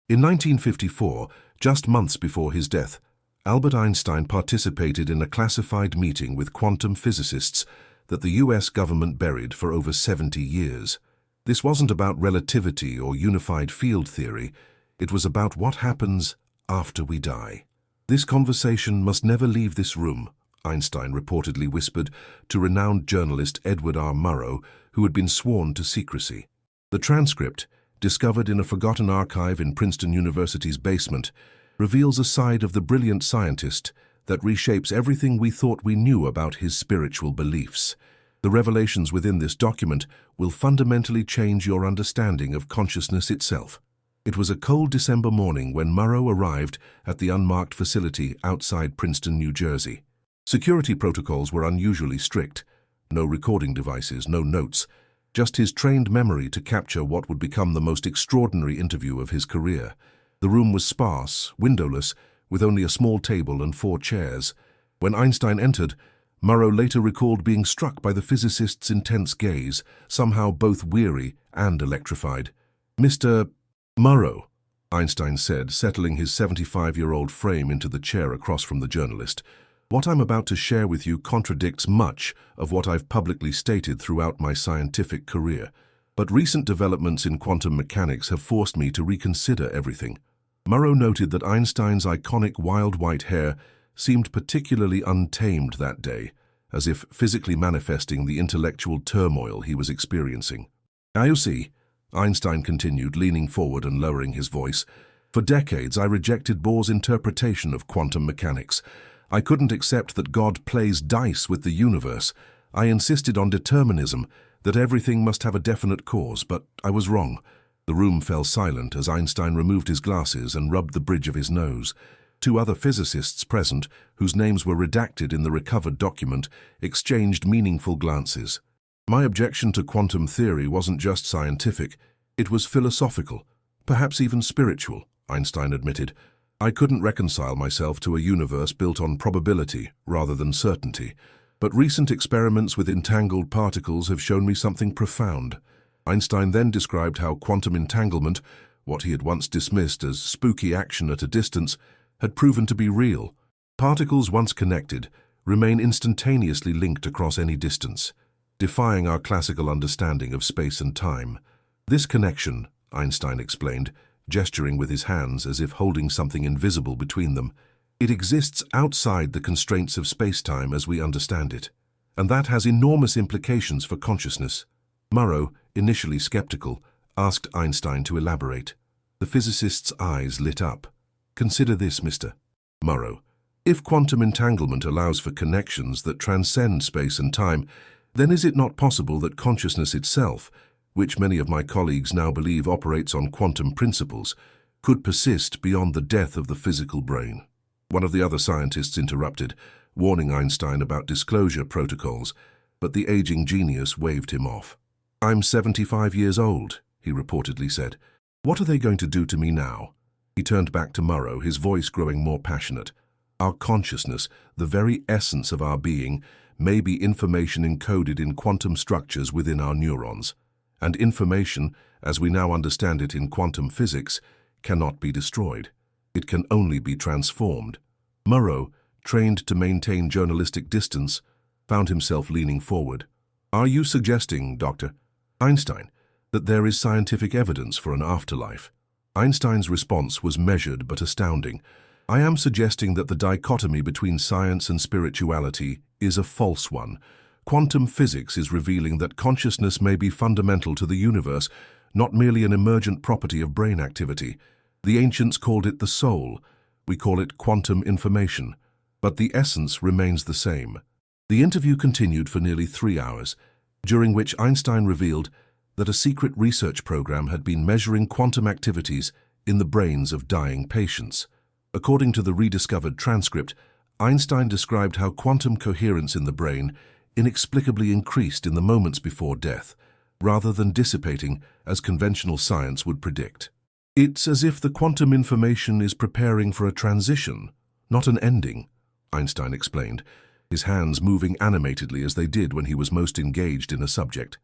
In 1954, just months before his death, Albert Einstein participated in a classified meeting with quantum physicists that the US government buried for over 70 years. This wasn't about relativity or unified field theory. It was about what happens after we die. "This conversation must never leave this room," Einstein reportedly whispered to renowned journalist Edward R. Murrow, who had been sworn to secrecy. The transcript, discovered in a forgotten archive in Princeton University's basement, reveals a side of the brilliant scientist that reshapes everything we thought we knew about his spiritual beliefs. The revelations within this document will fundamentally change your understanding of consciousness itself. It was a cold December morning when Murrow arrived at the unmarked facility outside Princeton, New Jersey. Security protocols were unusually strict. No recording devices, no notes, just his trained memory to capture what would become the most extraordinary interview of his career. The room was sparse, windowless, with only a small table and 4 chairs. When Einstein entered, Murrow later recalled being struck by the physicist's intense gaze, somehow both weary and electrified. "Mr. Murrow," Einstein said, settling his 75-year-old frame into the chair across from the journalist, "what I'm about to share with you contradicts much of what I've publicly stated throughout my scientific career. But recent developments in quantum mechanics have forced me to reconsider everything." Murrow noted that Einstein's iconic wild white hair seemed particularly untamed that day, as if physically manifesting the intellectual turmoil he was experiencing. "You see," Einstein continued, leaning forward and lowering his voice, "for decades I rejected Bohr's interpretation of quantum mechanics. I couldn't accept that God plays dice with the universe. I insisted on determinism, that everything must have a definite cause, but I was wrong." The room fell silent as Einstein removed his glasses and rubbed the bridge of his nose. 2 other physicists present, whose names were redacted in the recovered document, exchanged meaningful glances. "My objection to quantum theory wasn't just scientific, it was philosophical, perhaps even spiritual," Einstein admitted. "I couldn't reconcile myself to a universe built on probability rather than certainty. But recent experiments with entangled particles have shown me something profound." Einstein then described how quantum entanglement, what he had once dismissed as spooky action at a distance, had proven to be real. Particles once connected remain instantaneously linked across any distance, defying our classical understanding of space and time. "This connection," Einstein explained, gesturing with his hands as if holding something invisible between them, "it exists outside the constraints of space-time as we understand it. And that has enormous implications for consciousness." Murrow, initially skeptical, asked Einstein to elaborate. The physicist's eyes lit up. "Consider this, Mr. Murrow. If quantum entanglement allows for connections that transcend space and time, then is it not possible that consciousness itself, which many of my colleagues now believe operates on quantum principles, could persist beyond the death of the physical brain?" One of the other scientists interrupted, warning Einstein about disclosure protocols, but the aging genius waved him off. "I'm 75 years old," he reportedly said. "What are they going to do to me now?" He turned back to Murrow, his voice growing more passionate. "Our consciousness, the very essence of our being, may be information encoded in quantum structures within our neurons. And information, as we now understand it in quantum physics, cannot be destroyed. It can only be transformed." Murrow, trained to maintain journalistic distance, found himself leaning forward. "Are you suggesting, Dr. Einstein, that there is scientific evidence for an afterlife?" Einstein's response was measured but astounding. "I am suggesting that the dichotomy between science and spirituality is a false one. Quantum physics is revealing that consciousness may be fundamental to the universe, not merely an emergent property of brain activity. The ancients called it the soul. We call it quantum information. But the essence remains the same." The interview continued for nearly 3 hours, during which Einstein revealed that a secret research program had been measuring quantum activities in the brains of dying patients. According to the rediscovered transcript, Einstein described how quantum coherence in the brain inexplicably increased in the moments before death, rather than dissipating as conventional science would predict. "It's as if the quantum information is preparing for a transition, not an ending," Einstein explained, his hands moving animatedly as they did when he was most engaged in a subject.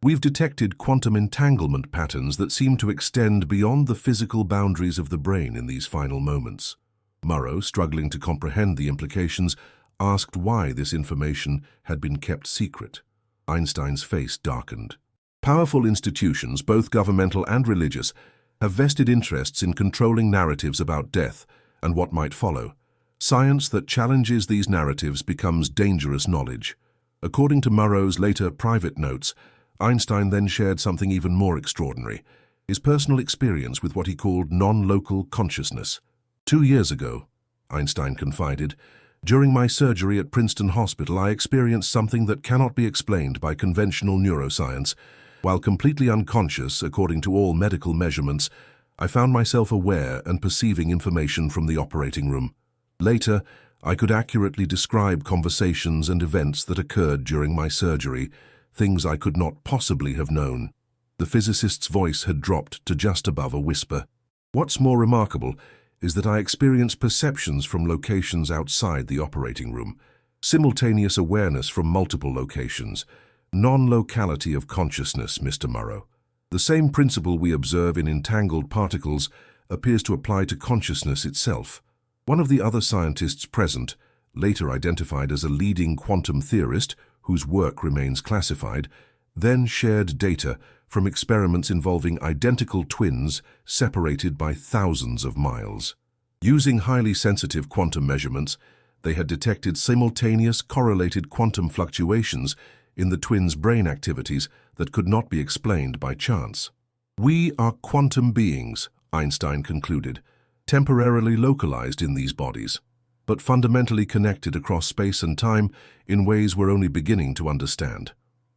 We've detected quantum entanglement patterns that seem to extend beyond the physical boundaries of the brain in these final moments. Murrow, struggling to comprehend the implications, asked why this information had been kept secret. Einstein's face darkened. Powerful institutions, both governmental and religious, have vested interests in controlling narratives about death and what might follow. Science that challenges these narratives becomes dangerous knowledge. According to Murrow's later private notes, Einstein then shared something even more extraordinary, his personal experience with what he called non-local consciousness. 2 years ago, Einstein confided, during my surgery at Princeton Hospital, I experienced something that cannot be explained by conventional neuroscience. While completely unconscious, according to all medical measurements, I found myself aware and perceiving information from the operating room. Later, I could accurately describe conversations and events that occurred during my surgery, things I could not possibly have known. The physicist's voice had dropped to just above a whisper. What's more remarkable is that I experienced perceptions from locations outside the operating room, simultaneous awareness from multiple locations, non-locality of consciousness, Mr. Murrow. The same principle we observe in entangled particles appears to apply to consciousness itself. One of the other scientists present, later identified as a leading quantum theorist whose work remains classified, then shared data from experiments involving identical twins separated by thousands of miles. Using highly sensitive quantum measurements, they had detected simultaneous correlated quantum fluctuations in the twins' brain activities that could not be explained by chance. We are quantum beings, Einstein concluded, temporarily localized in these bodies, but fundamentally connected across space and time in ways we're only beginning to understand.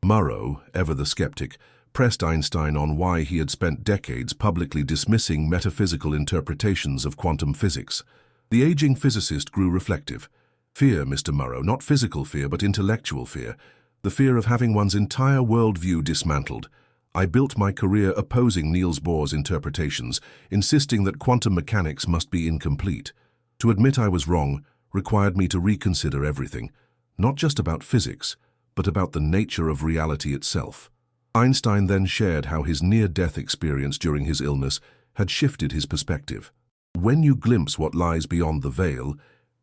Murrow, ever the skeptic, pressed Einstein on why he had spent decades publicly dismissing metaphysical interpretations of quantum physics. The aging physicist grew reflective. Fear, Mr. Murrow, not physical fear, but intellectual fear. The fear of having one's entire worldview dismantled. I built my career opposing Niels Bohr's interpretations, insisting that quantum mechanics must be incomplete. To admit I was wrong required me to reconsider everything, not just about physics, but about the nature of reality itself. Einstein then shared how his near-death experience during his illness had shifted his perspective. When you glimpse what lies beyond the veil,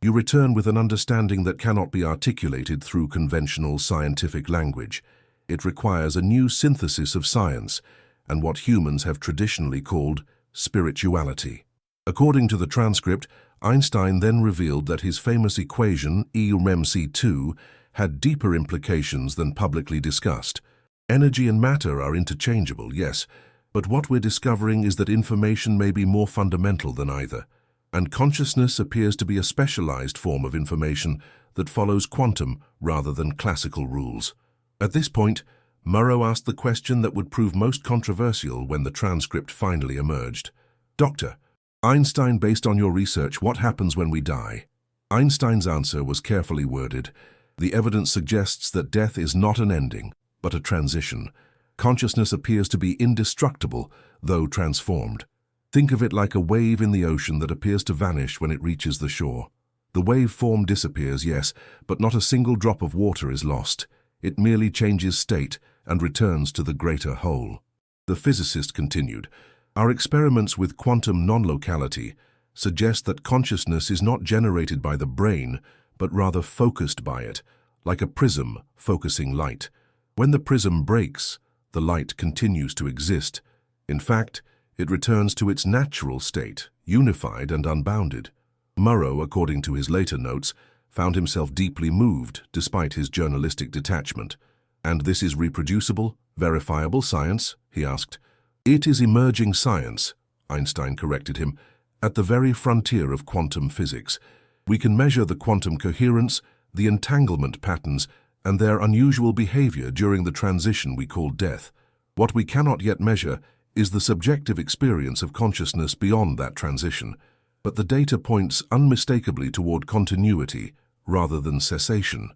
you return with an understanding that cannot be articulated through conventional scientific language. It requires a new synthesis of science and what humans have traditionally called spirituality. According to the transcript, Einstein then revealed that his famous equation, E-mc2, had deeper implications than publicly discussed. Energy and matter are interchangeable, yes, but what we're discovering is that information may be more fundamental than either, and consciousness appears to be a specialized form of information that follows quantum rather than classical rules. At this point, Murrow asked the question that would prove most controversial when the transcript finally emerged. Doctor, Einstein, based on your research, what happens when we die? Einstein's answer was carefully worded. The evidence suggests that death is not an ending, but a transition. Consciousness appears to be indestructible, though transformed. Think of it like a wave in the ocean that appears to vanish when it reaches the shore. The wave form disappears, yes, but not a single drop of water is lost. It merely changes state and returns to the greater whole. The physicist continued, our experiments with quantum non-locality suggest that consciousness is not generated by the brain, but rather focused by it, like a prism focusing light. When the prism breaks, the light continues to exist. In fact, it returns to its natural state, unified and unbounded. Murrow, according to his later notes, found himself deeply moved despite his journalistic detachment. And this is reproducible, verifiable science? He asked. It is emerging science, Einstein corrected him, at the very frontier of quantum physics. We can measure the quantum coherence, the entanglement patterns, and their unusual behavior during the transition we call death. What we cannot yet measure is the subjective experience of consciousness beyond that transition, but the data points unmistakably toward continuity rather than cessation.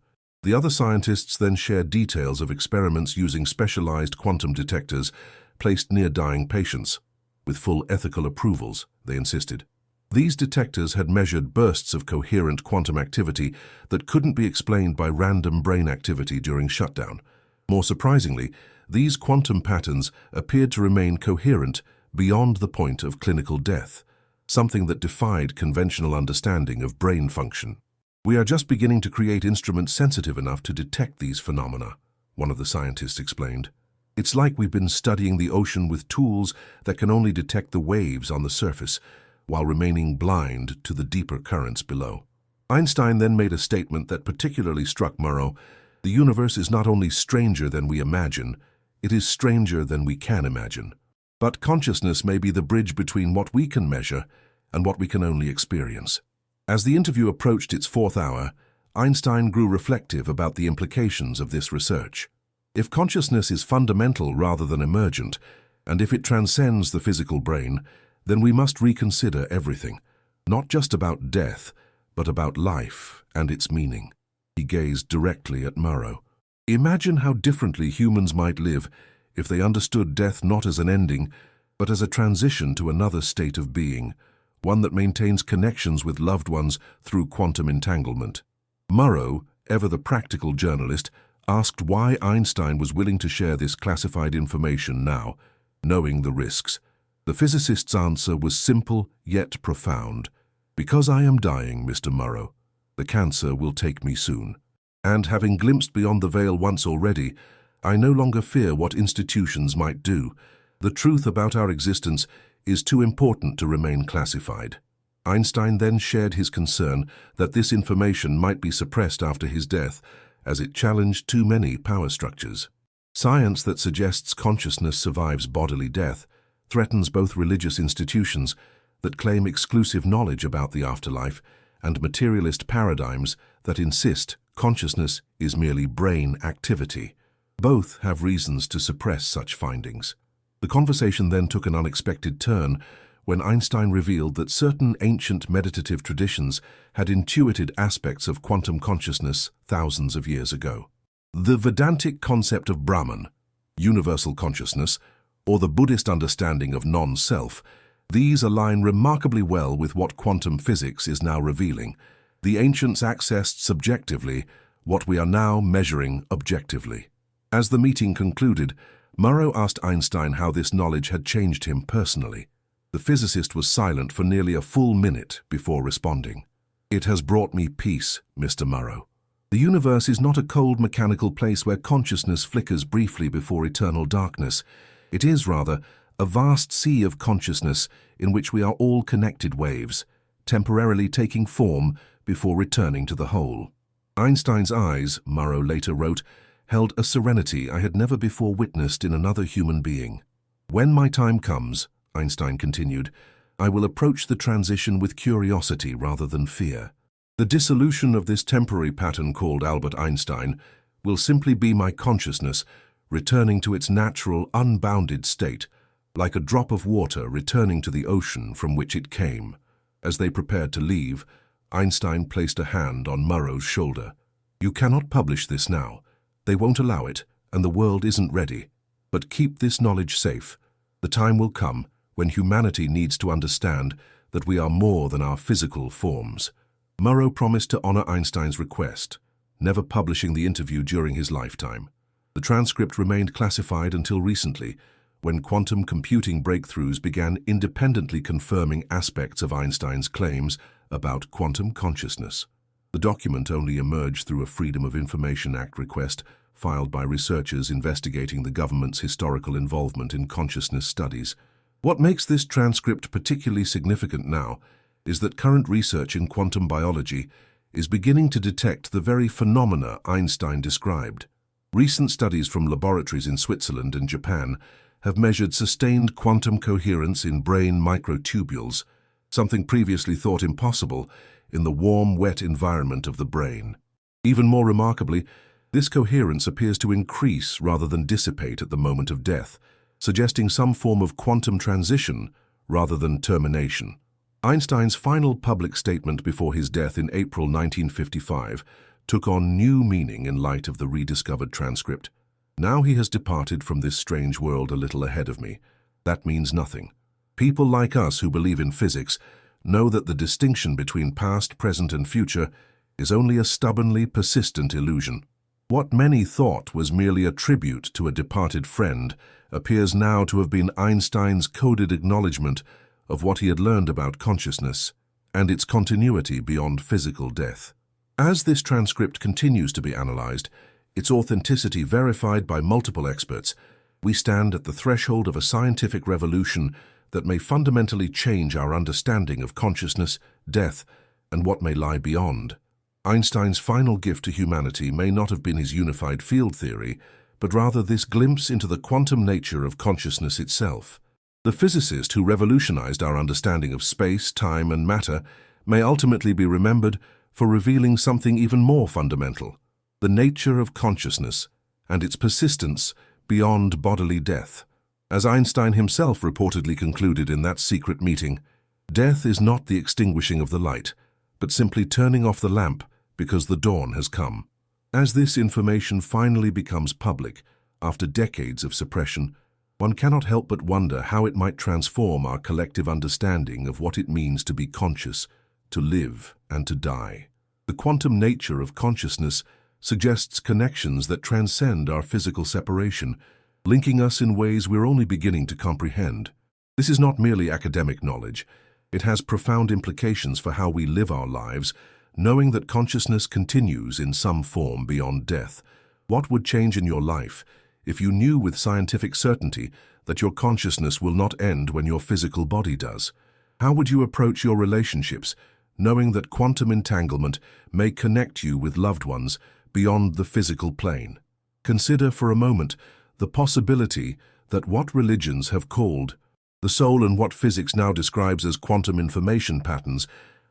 The other scientists then shared details of experiments using specialized quantum detectors placed near dying patients. With full ethical approvals, they insisted. These detectors had measured bursts of coherent quantum activity that couldn't be explained by random brain activity during shutdown. More surprisingly, These quantum patterns appeared to remain coherent beyond the point of clinical death, something that defied conventional understanding of brain function. "We are just beginning to create instruments sensitive enough to detect these phenomena," one of the scientists explained. "It's like we've been studying the ocean with tools that can only detect the waves on the surface, while remaining blind to the deeper currents below." Einstein then made a statement that particularly struck Murrow. "The universe is not only stranger than we imagine, it is stranger than we can imagine. But consciousness may be the bridge between what we can measure and what we can only experience." As the interview approached its fourth hour, Einstein grew reflective about the implications of this research. If consciousness is fundamental rather than emergent, and if it transcends the physical brain, then we must reconsider everything, not just about death, but about life and its meaning. He gazed directly at Murrow. "Imagine how differently humans might live if they understood death not as an ending, but as a transition to another state of being, one that maintains connections with loved ones through quantum entanglement." Murrow, ever the practical journalist, asked why Einstein was willing to share this classified information now, knowing the risks. The physicist's answer was simple yet profound. "Because I am dying, Mr. Murrow. The cancer will take me soon. And having glimpsed beyond the veil once already, I no longer fear what institutions might do. The truth about our existence is too important to remain classified." Einstein then shared his concern that this information might be suppressed after his death, as it challenged too many power structures. Science that suggests consciousness survives bodily death threatens both religious institutions that claim exclusive knowledge about the afterlife and materialist paradigms that insist consciousness is merely brain activity. Both have reasons to suppress such findings. The conversation then took an unexpected turn when Einstein revealed that certain ancient meditative traditions had intuited aspects of quantum consciousness thousands of years ago. The Vedantic concept of Brahman, universal consciousness, or the Buddhist understanding of non-self, these align remarkably well with what quantum physics is now revealing. The ancients accessed subjectively what we are now measuring objectively. As the meeting concluded, Murrow asked Einstein how this knowledge had changed him personally. The physicist was silent for nearly a full minute before responding. "It has brought me peace, Mr. Murrow. The universe is not a cold mechanical place where consciousness flickers briefly before eternal darkness. It is, rather, a vast sea of consciousness in which we are all connected waves, temporarily taking form before returning to the whole." Einstein's eyes, Murrow later wrote, held a serenity I had never before witnessed in another human being. "When my time comes," Einstein continued, "I will approach the transition with curiosity rather than fear. The dissolution of this temporary pattern called Albert Einstein will simply be my consciousness returning to its natural, unbounded state, like a drop of water returning to the ocean from which it came." As they prepared to leave, Einstein placed a hand on Murrow's shoulder. "You cannot publish this now. They won't allow it, and the world isn't ready. But keep this knowledge safe. The time will come when humanity needs to understand that we are more than our physical forms." Murrow promised to honor Einstein's request, never publishing the interview during his lifetime. The transcript remained classified until recently, when quantum computing breakthroughs began independently confirming aspects of Einstein's claims about quantum consciousness. The document only emerged through a Freedom of Information Act request filed by researchers investigating the government's historical involvement in consciousness studies. What makes this transcript particularly significant now is that current research in quantum biology is beginning to detect the very phenomena Einstein described. Recent studies from laboratories in Switzerland and Japan have measured sustained quantum coherence in brain microtubules, something previously thought impossible in the warm, wet environment of the brain. Even more remarkably, this coherence appears to increase rather than dissipate at the moment of death, suggesting some form of quantum transition rather than termination. Einstein's final public statement before his death in April 1955 took on new meaning in light of the rediscovered transcript. "Now he has departed from this strange world a little ahead of me. That means nothing. People like us who believe in physics know that the distinction between past, present, and future is only a stubbornly persistent illusion. What many thought was merely a tribute to a departed friend appears now to have been Einstein's coded acknowledgement of what he had learned about consciousness and its continuity beyond physical death. As this transcript continues to be analyzed, its authenticity verified by multiple experts, we stand at the threshold of a scientific revolution that may fundamentally change our understanding of consciousness, death, and what may lie beyond. Einstein's final gift to humanity may not have been his unified field theory, but rather this glimpse into the quantum nature of consciousness itself. The physicist who revolutionized our understanding of space, time, and matter may ultimately be remembered for revealing something even more fundamental: the nature of consciousness and its persistence beyond bodily death. As Einstein himself reportedly concluded in that secret meeting, death is not the extinguishing of the light, but simply turning off the lamp because the dawn has come. As this information finally becomes public, after decades of suppression, one cannot help but wonder how it might transform our collective understanding of what it means to be conscious, to live, and to die. The quantum nature of consciousness suggests connections that transcend our physical separation, linking us in ways we're only beginning to comprehend. This is not merely academic knowledge. It has profound implications for how we live our lives, knowing that consciousness continues in some form beyond death. What would change in your life if you knew with scientific certainty that your consciousness will not end when your physical body does? How would you approach your relationships, knowing that quantum entanglement may connect you with loved ones beyond the physical plane? Consider for a moment the possibility that what religions have called the soul and what physics now describes as quantum information patterns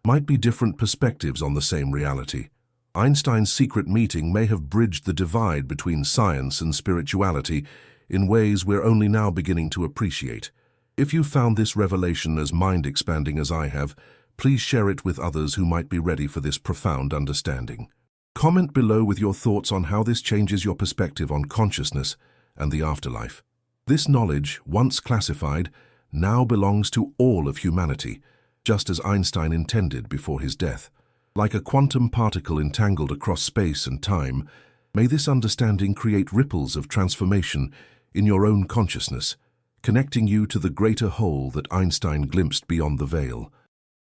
might be different perspectives on the same reality. Einstein's secret meeting may have bridged the divide between science and spirituality in ways we're only now beginning to appreciate. If you found this revelation as mind-expanding as I have, please share it with others who might be ready for this profound understanding. Comment below with your thoughts on how this changes your perspective on consciousness and the afterlife. This knowledge, once classified, now belongs to all of humanity, just as Einstein intended before his death. Like a quantum particle entangled across space and time, may this understanding create ripples of transformation in your own consciousness, connecting you to the greater whole that Einstein glimpsed beyond the veil.